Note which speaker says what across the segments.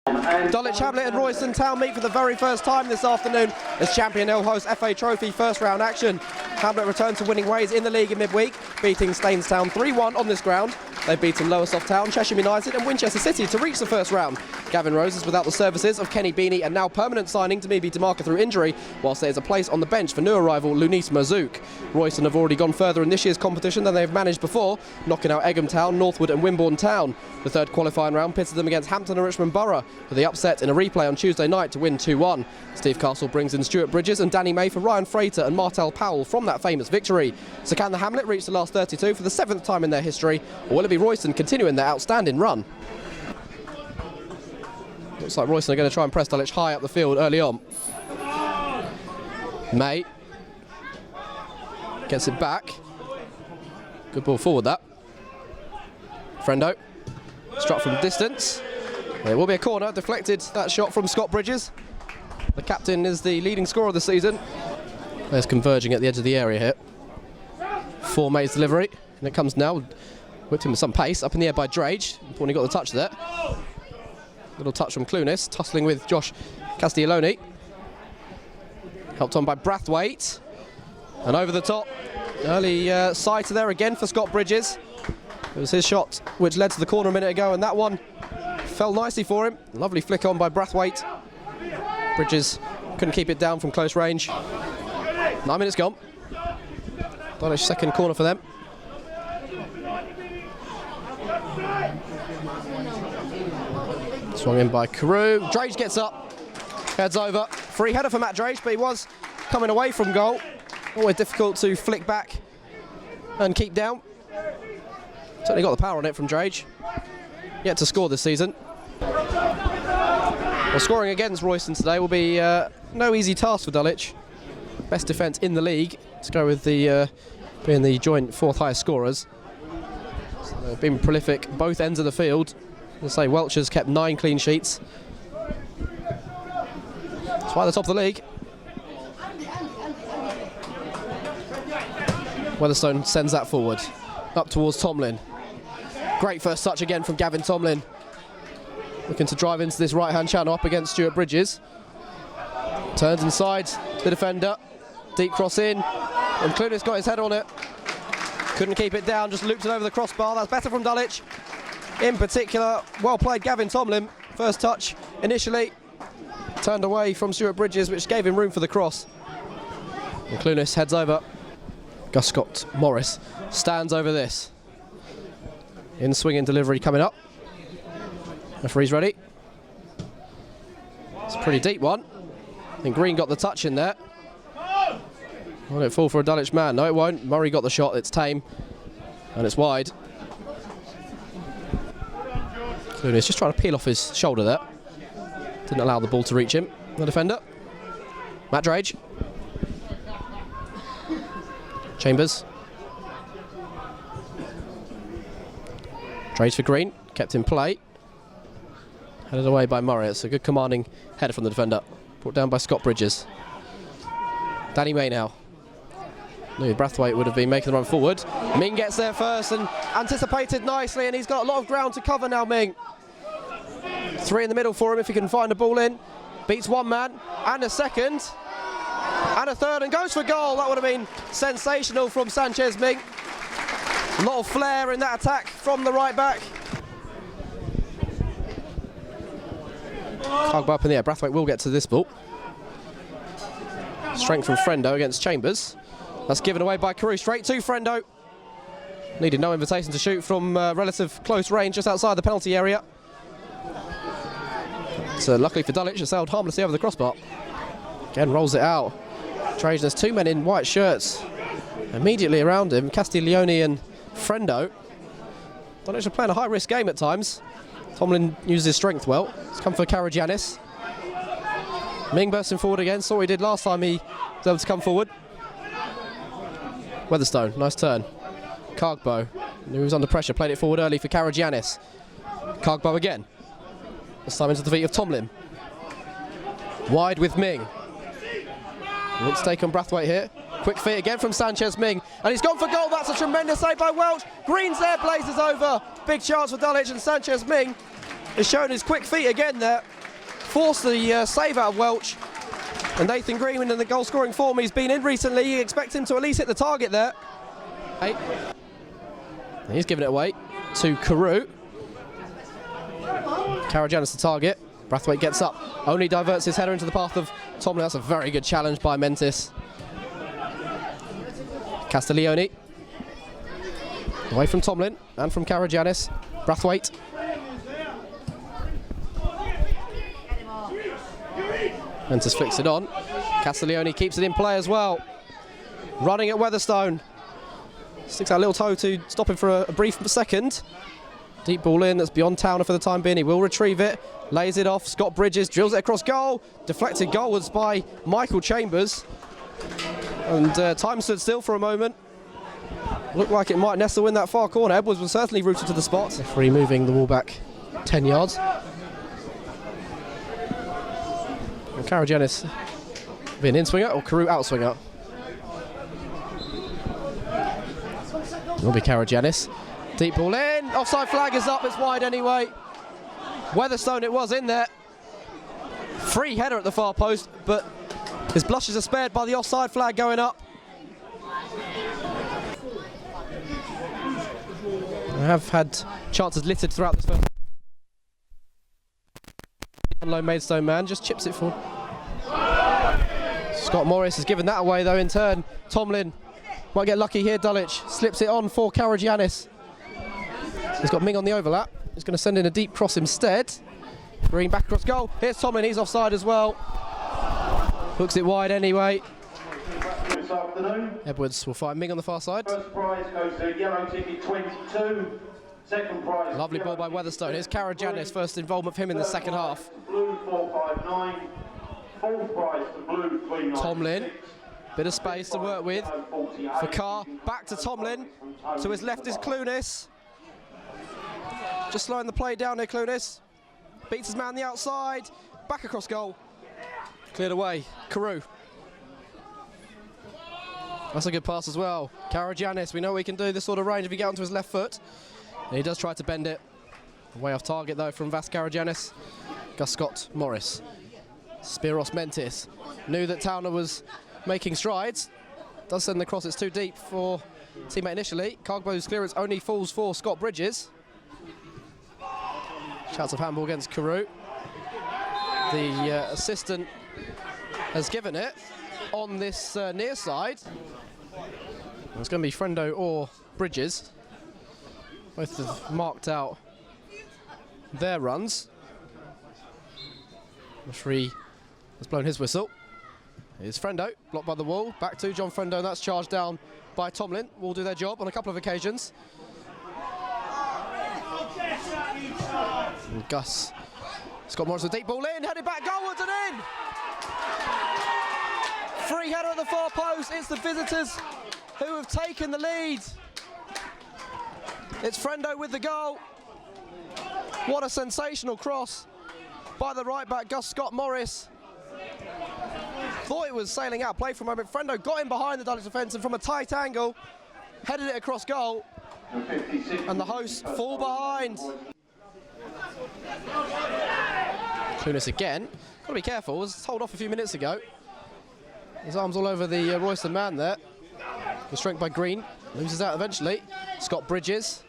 Speaker 1: Dulwich Hamlet and Royston Town meet for the very first time this afternoon as champion L host FA Trophy first round action. Hamlet returned to winning ways in the league in midweek, beating Stainstown 3-1 on this ground. They've beaten Lowestoft Town, Cheshire United and Winchester City to reach the first round. Gavin Rose is without the services of Kenny Beanie and now permanent signing Damibi Demarca through injury, whilst there's a place on the bench for new arrival Lunis Merzouk. Royston have already gone further in this year's competition than they've managed before, knocking out Egham Town, Northwood and Wimborne Town. The third qualifying round pitted them against Hampton and Richmond Borough, with the upset in a replay on Tuesday night to win 2-1. Steve Castle brings in Stuart Bridges and Danny May for Ryan Frater and Martel Powell from that famous victory. So can the Hamlet reach the last 32 for the 7th time in their history, or will it be Royston continuing their outstanding run? Looks like Royston are going to try and press Dulwich high up the field early on. May gets it back. Good ball forward that. Frendo struck from distance. It will be a corner, deflected that shot from Scott Bridges. The captain is the leading scorer of the season. There's converging at the edge of the area here. For May's delivery, and it comes now. Whipped him with some pace, up in the air by Drage. Important he got the touch there. Little touch from Clunis, tussling with Josh Castiglione. Helped on by Brathwaite. And over the top. Early sighter there again for Scott Bridges. It was his shot which led to the corner a minute ago, and that one fell nicely for him. Lovely flick on by Brathwaite. Bridges couldn't keep it down from close range. 9 minutes gone. Dulwich second corner for them. Swung in by Carew. Drage gets up, heads over. Free header for Matt Drage, but he was coming away from goal. Always difficult to flick back and keep down. Certainly got the power on it from Drage. Yet to score this season. Well, scoring against Royston today will be no easy task for Dulwich. Best defence in the league. Let's go with the being the joint fourth highest scorers. So they've been prolific both ends of the field. I'll say Welch has kept 9 clean sheets. That's why they're top of the league. Weatherstone sends that forward, up towards Tomlin. Great first touch again from Gavin Tomlin. Looking to drive into this right-hand channel up against Stuart Bridges. Turns inside, the defender. Deep cross in, and Clunis got his head on it. Couldn't keep it down, just looped it over the crossbar. That's better from Dulwich. In particular, well played Gavin Tomlin. First touch initially. Turned away from Stuart Bridges, which gave him room for the cross. And Clunis heads over. Gus Scott Morris stands over this. In swinging delivery coming up. Referee's ready. It's a pretty deep one. I think Green got the touch in there. Will it fall for a Dulwich man? No, it won't. Murray got the shot. It's tame. And it's wide. Clunis just trying to peel off his shoulder there. Didn't allow the ball to reach him. The defender. Matt Drage. Chambers. Drage for Green. Kept in play. Headed away by Murray. It's a good commanding header from the defender. Brought down by Scott Bridges. Danny May now. Knew Brathwaite would have been making the run forward. Ming gets there first and anticipated nicely, and he's got a lot of ground to cover now, Ming. 3 in the middle for him if he can find a ball in. Beats one man, and a second, and a third, and goes for goal. That would have been sensational from Sanchez Ming. A lot of flair in that attack from the right back. Cogba up in the air. Brathwaite will get to this ball. Strength from Frendo against Chambers. That's given away by Carew, straight to Frendo. Needed no invitation to shoot from relative close range, just outside the penalty area. So luckily for Dulwich, it sailed harmlessly over the crossbar. Again, rolls it out. Drage, there's 2 men in white shirts immediately around him, Castiglione and Frendo. Dulwich are playing a high-risk game at times. Tomlin uses his strength well. It's come for Karagiannis. Ming bursting forward again, saw what he did last time he was able to come forward. Weatherstone, nice turn. Cargbo, who was under pressure, played it forward early for Karagiannis. Cargbo again. This time into the feet of Tomlin. Wide with Ming. Wants to take on Brathwaite here. Quick feet again from Sanchez Ming. And he's gone for goal. That's a tremendous save by Welch. Green's there, blazes over. Big chance for Dulwich, and Sanchez Ming has shown his quick feet again there. force the save out of Welch. And Nathan Green in the goal scoring form he's been in recently, you expect him to at least hit the target there. Hey. He's giving it away to Carew. Karagianis the target. Brathwaite gets up, only diverts his header into the path of Tomlin. That's a very good challenge by Mentis. Castiglione. Away from Tomlin and from Karagianis. Brathwaite. Mentis flicks it on. Castiglione keeps it in play as well. Running at Weatherstone. Sticks out a little toe to stop him for a brief second. Deep ball in, that's beyond Towner for the time being. He will retrieve it, lays it off. Scott Bridges drills it across goal. Deflected goalwards by Michael Chambers. And time stood still for a moment. Looked like it might nestle in that far corner. Edwards was certainly rooted to the spot. Referee moving the ball back 10 yards. And Karagianis be an in-swinger or Carew out-swinger? It will be Karagianis. Deep ball in, offside flag is up, it's wide anyway. Weatherstone it was in there. Free header at the far post, but his blushes are spared by the offside flag going up. I have had chances littered throughout this first. Low Maidstone man just chips it forward. Scott Morris has given that away though in turn. Tomlin might get lucky here. Dulwich slips it on for Karagianis. He's got Ming on the overlap. He's going to send in a deep cross instead. Green back across goal. Here's Tomlin, he's offside as well. Hooks it wide anyway. Edwards will find Ming on the far side.
Speaker 2: First prize goes to yellow ticket 22. Second prize.
Speaker 1: Lovely ball by Weatherstone. Here's Karagianis, first involvement of him in the second half.
Speaker 2: Blue 459. Fourth prize to blue 396.
Speaker 1: Tomlin. Bit of space to work with for Carr. Back to Tomlin. To his left is Clunis. Just slowing the play down here, Clunis. Beats his man on the outside. Back across goal. Cleared away. Carew. That's a good pass as well. Karagianis, we know he can do this sort of range if he gets onto his left foot. And he does try to bend it. Way off target though from Vas Karagianis. Gus Scott Morris. Spiros Mentis. Knew that Towner was making strides. Does send the cross, it's too deep for teammate initially. Cargbo's clearance only falls for Scott Bridges. Shouts of handball against Carew. The assistant has given it on this near side. It's going to be Frendo or Bridges. Both have marked out their runs. The referee has blown his whistle. Here's Frendo, blocked by the wall. Back to John Frendo, and that's charged down by Tomlin. Will do their job on a couple of occasions. And Gus. Scott Morris with a deep ball in, headed back goalwards and in! Free header at the far post. It's the visitors who have taken the lead. It's Frendo with the goal. What a sensational cross by the right back, Gus Scott Morris. Thought it was sailing out play for a moment. Frendo got in behind the Dulwich defence and from a tight angle headed it across goal. And the hosts fall behind. Clunis again. Got to be careful. Was told off a few minutes ago. His arms all over the Royston man there. Was strength by Green. Loses out eventually. Scott Bridges.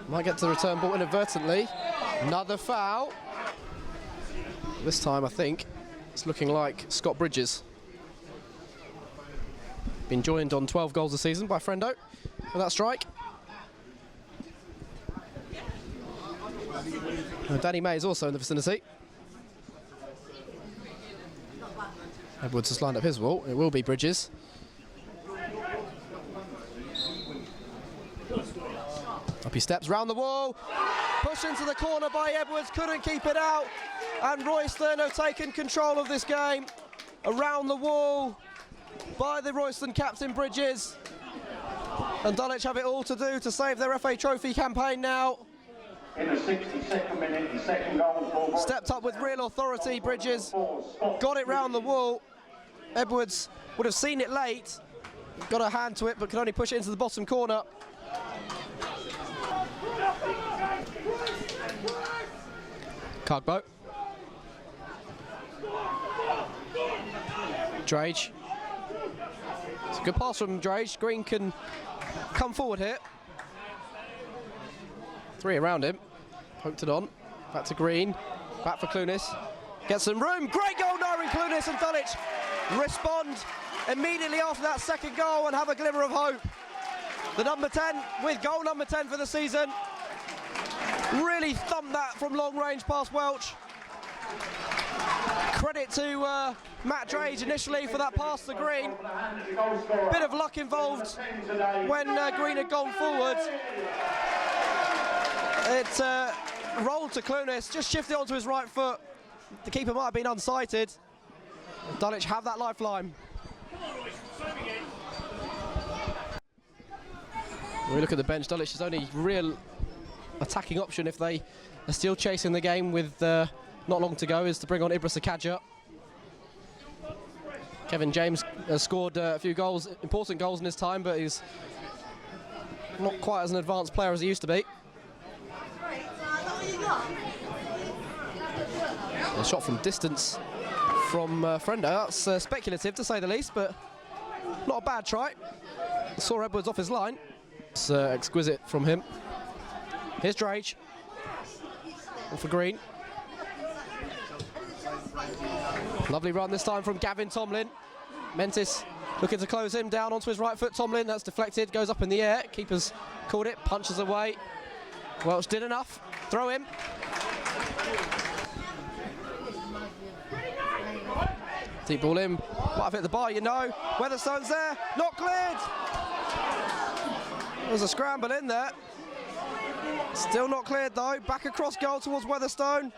Speaker 1: Might get to the return ball inadvertently. Another foul. This time I think it's looking like Scott Bridges. Been joined on 12 goals this season by Frendo with that strike. Danny May is also in the vicinity. Edwards has lined up his wall. It will be Bridges. Up he steps round the wall. Push into the corner by Edwards. Couldn't keep it out. And Royston have taken control of this game. Around the wall by the Royston captain Bridges. And Dulwich have it all to do to save their FA Trophy campaign now.
Speaker 2: In the 62nd minute, the second goal.
Speaker 1: Stepped up with real authority, Bridges. Got it round the wall. Edwards would have seen it late. Got a hand to it, but could only push it into the bottom corner. Cargbo. Drage. It's a good pass from Drage. Green can come forward here. 3 around him. Poked it on. Back to Green. Back for Clunis. Gets some room. Great goal, Nyren Clunis, and Dulwich respond immediately after that second goal and have a glimmer of hope. The number 10 with goal number 10 for the season. Really thumped that from long range past Welch. Credit to Matt Drage initially for that pass to Green. Bit of luck involved when Green had gone forward. It rolled to Clunis, just shifted onto his right foot. The keeper might have been unsighted. Dulwich have that lifeline. When we look at the bench, Dulwich's only real attacking option if they are still chasing the game with not long to go is to bring on Ibra Sakaja. Kevin James has scored a few goals, important goals in his time, but he's not quite as an advanced player as he used to be. A shot from distance from Frendo. That's speculative to say the least, but not a bad try. Saw Edwards off his line. It's exquisite from him. Here's Drage. And for Green. Lovely run this time from Gavin Tomlin. Mentis looking to close him down onto his right foot. Tomlin, that's deflected, goes up in the air. Keeper's called it, punches away. Welch did enough. Throw him. Deep ball in. Might have hit the bar, you know. Weatherstone's there. Not cleared. There's a scramble in there. Still not cleared though. Back across goal towards Weatherstone.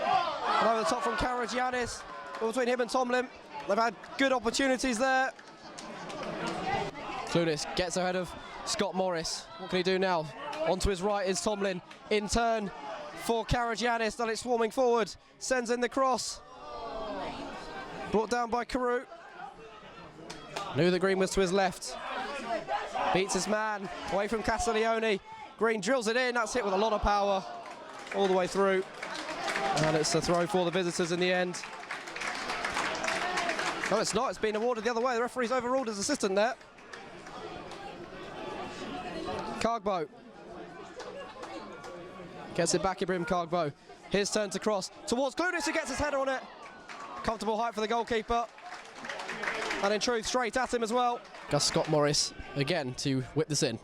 Speaker 1: And over the top from Karagiannis. Between him and Tomlin. They've had good opportunities there. Clunis gets ahead of Scott Morris. What can he do now? Onto his right is Tomlin. In turn for Karagiannis. Dulwich swarming forward. Sends in the cross. Brought down by Carew. Knew that Green was to his left. Beats his man. Away from Castiglione. Green drills it in. That's hit with a lot of power. All the way through. And it's a throw for the visitors in the end. No, it's not. It's been awarded the other way. The referee's overruled his assistant there. Cargbo. Gets it back, Ibrahim Cargbo. His turn to cross towards Clunis, who gets his header on it. Comfortable height for the goalkeeper. And in truth, straight at him as well. Gus Scott Morris again to whip this in.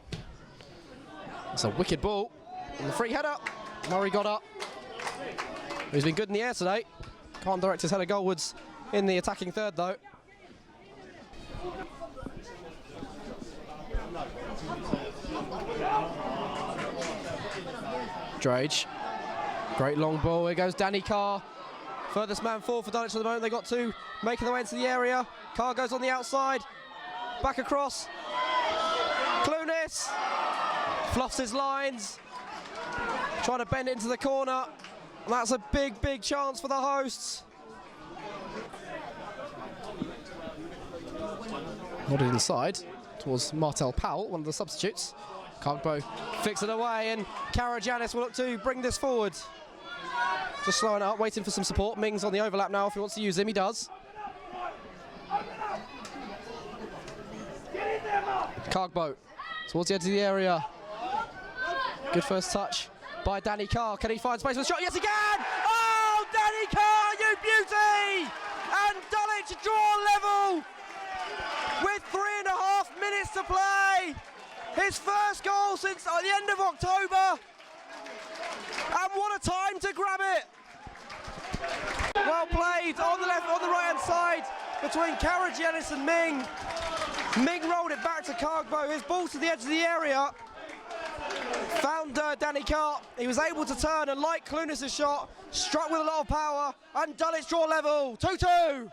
Speaker 1: It's a wicked ball. And the free header. Murray got up. He's been good in the air today. Can't direct his header goalwards in the attacking third though. Drage. Great long ball. Here goes Danny Carr. Furthest man forward for Dulwich at the moment. They got two making their way into the area. Carr goes on the outside. Back across. Clunis fluffs his lines. Trying to bend it into the corner. And that's a big, big chance for the hosts. Nodded inside towards Martel Powell, one of the substitutes. Cargbo flicks it away, and Karagiannis will look to bring this forward. Just slowing up, waiting for some support. Ming's on the overlap now. If he wants to use him, he does. Cargbo towards the edge of the area. Good first touch by Danny Carr. Can he find space for the shot? Yes, he can! Oh, Danny Carr, you beauty! And Dulwich draw level with 3.5 minutes to play. His first goal since the end of October. And what a time to grab it. Well played on the left, on the right hand side between Karagiannis and Ming. Ming rolled it back to Cargbo. His ball to the edge of the area. Found Danny Carr. He was able to turn and, like Clunis' shot, struck with a lot of power. And Dulwich draw level. 2-2.